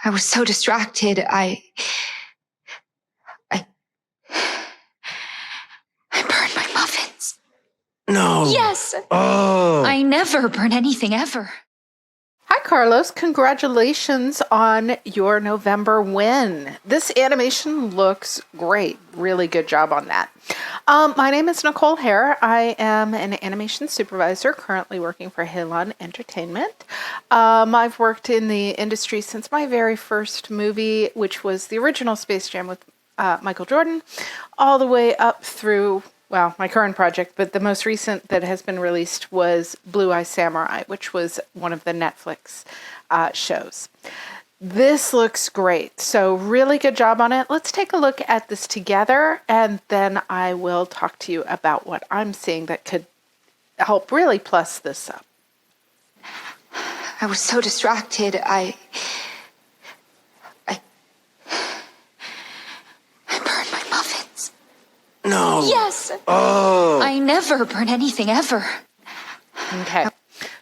I was so distracted, I burned my muffins. No. Yes. Oh. I never burn anything ever. Hi, Carlos. Congratulations on your November win. This animation looks great. Really good job on that. My name is Nicole Herr. I am an animation supervisor currently working for Halon Entertainment. I've worked in the industry since my very first movie, which was the original Space Jam with Michael Jordan, all the way up through, well, my current project, but the most recent that has been released was Blue Eye Samurai, which was one of the Netflix shows. This looks great. So really good job on it. Let's take a look at this together, and then I will talk to you about what I'm seeing that could help really plus this up. I was so distracted, I burned my muffins. No. Yes. Oh. I never burn anything ever. Okay.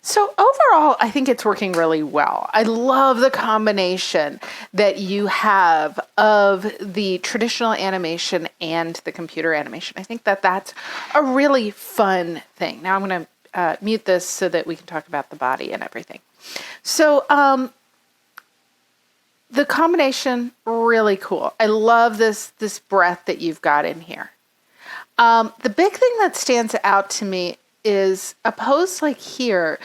So overall, I think it's working really well. I love the combination that you have of the traditional animation and the computer animation. I think that that's a really fun thing. Now I'm going to mute this so that we can talk about the body and everything. So the combination, really cool. I love this breath that you've got in here. The big thing that stands out to me is a pose like here,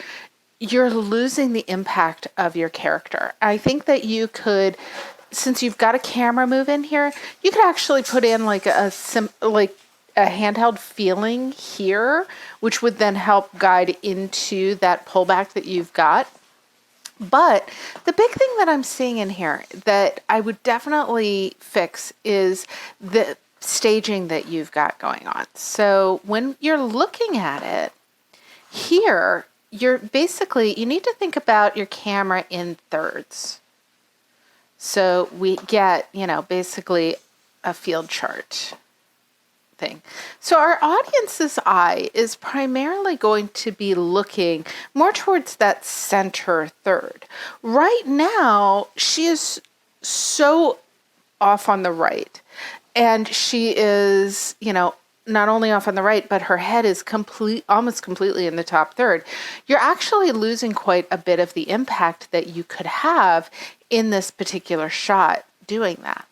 you're losing the impact of your character. I think that you could, since you've got a camera move in here, you could actually put in like a handheld feeling here, which would then help guide into that pullback that you've got. But the big thing that I'm seeing in here that I would definitely fix is the staging that you've got going on. So when you're looking at it here, you need to think about your camera in thirds. So we get, basically a field chart thing. So our audience's eye is primarily going to be looking more towards that center third. Right now, she is so off on the right. And she is, not only off on the right, but her head is almost completely in the top third. You're actually losing quite a bit of the impact that you could have in this particular shot doing that.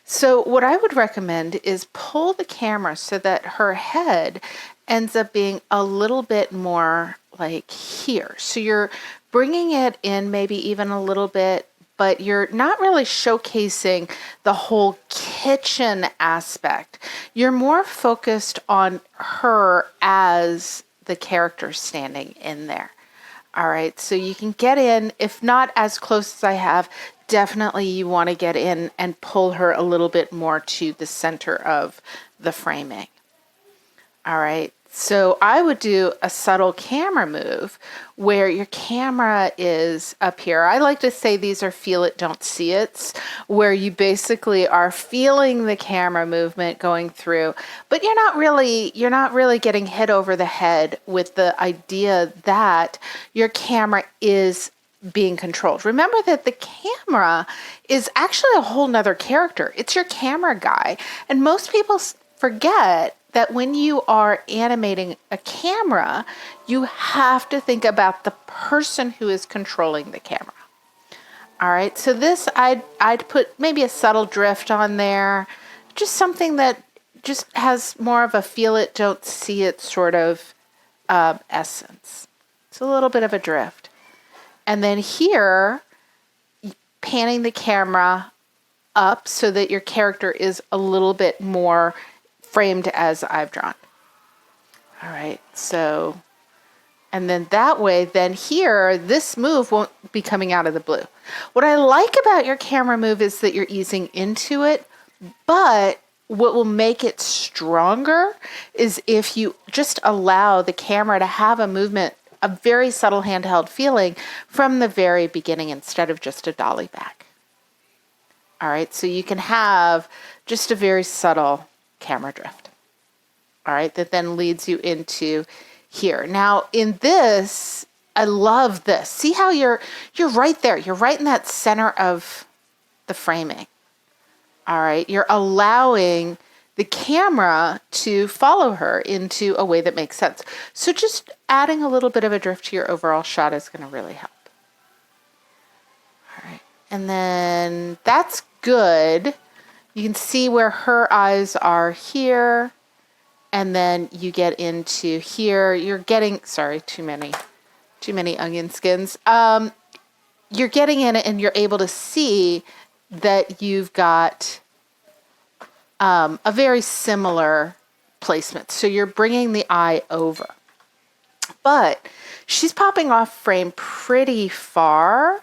So what I would recommend is pull the camera so that her head ends up being a little bit more like here. So you're bringing it in maybe even a little bit, but you're not really showcasing the whole kitchen aspect. You're more focused on her as the character standing in there. All right, so you can get in, if not as close as I have, definitely you want to get in and pull her a little bit more to the center of the framing. All right, so I would do a subtle camera move where your camera is up here. I like to say these are feel it, don't see it's, where you basically are feeling the camera movement going through, but you're not really getting hit over the head with the idea that your camera is being controlled. Remember that the camera is actually a whole nother character. It's your camera guy. And most people forget that when you are animating a camera, you have to think about the person who is controlling the camera. All right, so this, I'd put maybe a subtle drift on there, just something that just has more of a feel it, don't see it sort of essence. It's a little bit of a drift. And then here, panning the camera up so that your character is a little bit more framed as I've drawn. All right, so, and then that way, then here, this move won't be coming out of the blue. What I like about your camera move is that you're easing into it, but what will make it stronger is if you just allow the camera to have a movement, a very subtle handheld feeling from the very beginning instead of just a dolly back. All right, so you can have just a very subtle camera drift. All right, that then leads you into here. Now in this, I love this. See how you're right there. You're right in that center of the framing. All right. You're allowing the camera to follow her into a way that makes sense. So just adding a little bit of a drift to your overall shot is going to really help. All right. And then that's good. You can see where her eyes are here. And then you get into here. You're getting, sorry, too many onion skins. You're getting in it and you're able to see that you've got a very similar placement. So you're bringing the eye over. But she's popping off frame pretty far.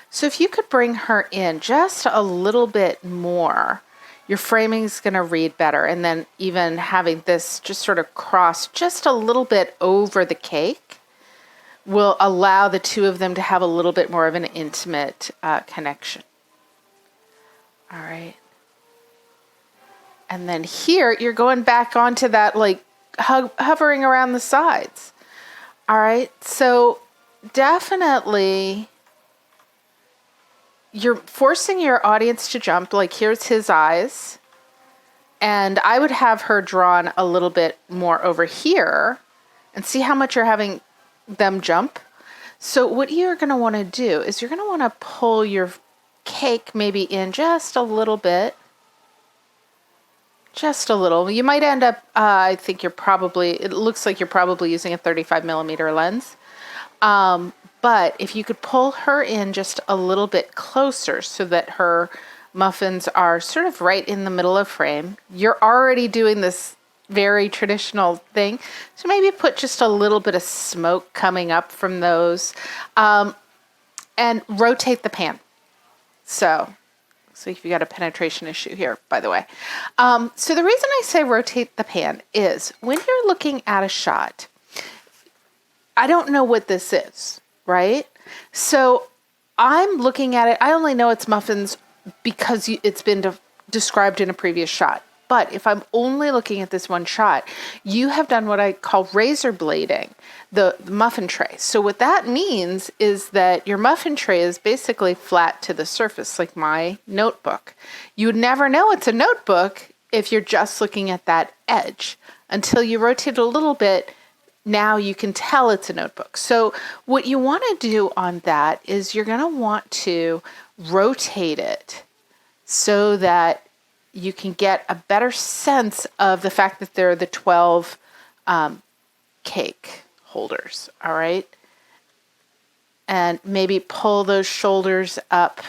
So if you could bring her in just a little bit more, your framing is going to read better. And then even having this just sort of cross just a little bit over the cake will allow the two of them to have a little bit more of an intimate connection. All right. And then here, you're going back onto that, like, hovering around the sides. All right. So definitely, you're forcing your audience to jump. Like, here's his eyes. And I would have her drawn a little bit more over here and see how much you're having them jump. So what you're going to want to do is you're going to want to pull your cake maybe in just a little bit. Just a little. You might end up, I think it looks like you're probably using a 35 millimeter lens. But if you could pull her in just a little bit closer so that her muffins are sort of right in the middle of frame, you're already doing this very traditional thing. So maybe put just a little bit of smoke coming up from those, and rotate the pan. So if you got a penetration issue here, by the way. So the reason I say rotate the pan is when you're looking at a shot, I don't know what this is, right? So I'm looking at it. I only know it's muffins because it's been described in a previous shot. But if I'm only looking at this one shot, you have done what I call razor blading the muffin tray. So what that means is that your muffin tray is basically flat to the surface, like my notebook. You would never know it's a notebook if you're just looking at that edge. Until you rotate a little bit, now you can tell it's a notebook. So what you want to do on that is you're going to want to rotate it so that you can get a better sense of the fact that there are the 12 cake holders, all right? And maybe pull those shoulders up.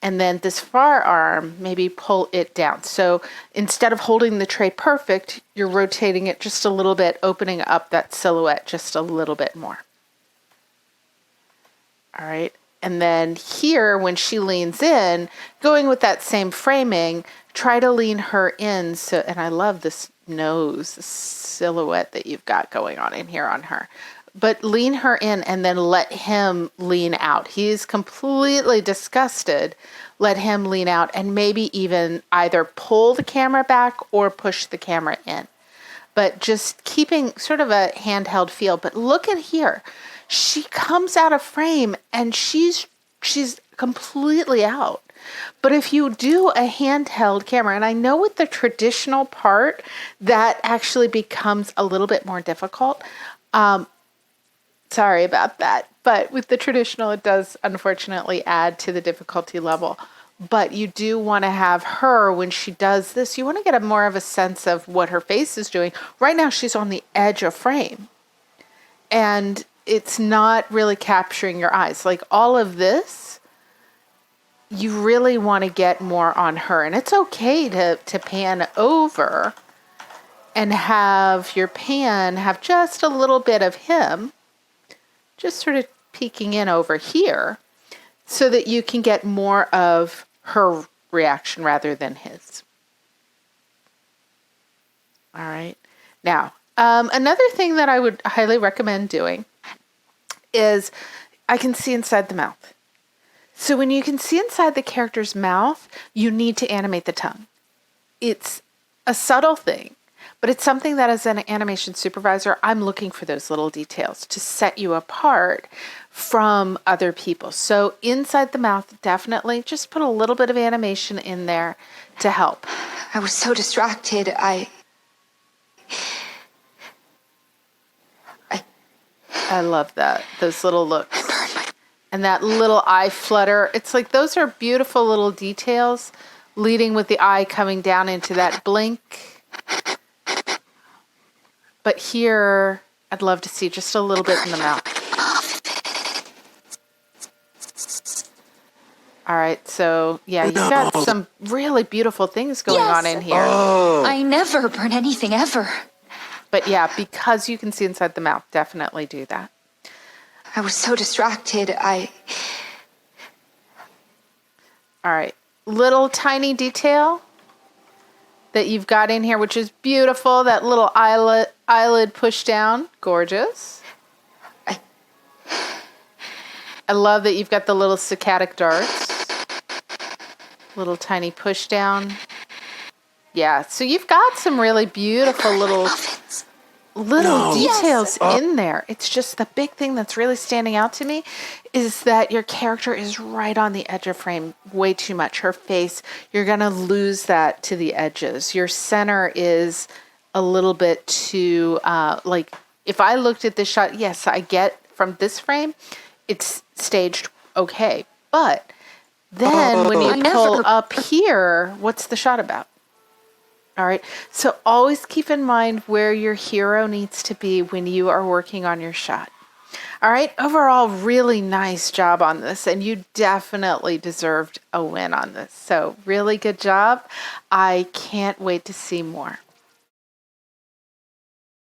And then this far arm, maybe pull it down. So instead of holding the tray perfect, you're rotating it just a little bit, opening up that silhouette just a little bit more. All right. And then here, when she leans in, going with that same framing, try to lean her in. So, and I love this nose, this silhouette that you've got going on in here on her. But lean her in and then let him lean out. He's completely disgusted. Let him lean out and maybe even either pull the camera back or push the camera in. But just keeping sort of a handheld feel. But look at here. She comes out of frame and she's completely out. But if you do a handheld camera, and I know with the traditional part, that actually becomes a little bit more difficult. Sorry about that. But with the traditional, it does unfortunately add to the difficulty level. But you do want to have her, when she does this, you want to get more of a sense of what her face is doing. Right now, she's on the edge of frame. And it's not really capturing your eyes. Like all of this, you really want to get more on her. And it's okay to pan over and have your pan have just a little bit of him, just sort of peeking in over here so that you can get more of her reaction rather than his. All right. Now, another thing that I would highly recommend doing is I can see inside the mouth. So when you can see inside the character's mouth, you need to animate the tongue. It's a subtle thing, But it's something that as an animation supervisor, I'm looking for those little details to set you apart from other people. So inside the mouth, definitely just put a little bit of animation in there to help. I was so distracted, I love that. Those little looks. And that little eye flutter. It's like those are beautiful little details, leading with the eye coming down into that blink. But here, I'd love to see just a little bit in the mouth. All right, so yeah, you've got some really beautiful things going on in here. I never burn anything ever. But yeah, because you can see inside the mouth, definitely do that. I was so distracted, All right, little tiny detail that you've got in here, which is beautiful. That little eyelid push down, gorgeous. I love that you've got the little saccadic darts. Little tiny push down. Yeah, so you've got some really beautiful little details in there. It's just the big thing that's really standing out to me is that your character is right on the edge of frame way too much. Her face, you're going to lose that to the edges. Your center is a little bit too, like, if I looked at this shot, yes, I get from this frame, it's staged okay. But then when you pull up here, what's the shot about? All right. So always keep in mind where your hero needs to be when you are working on your shot. All right. Overall, really nice job on this. And you definitely deserved a win on this. So really good job. I can't wait to see more.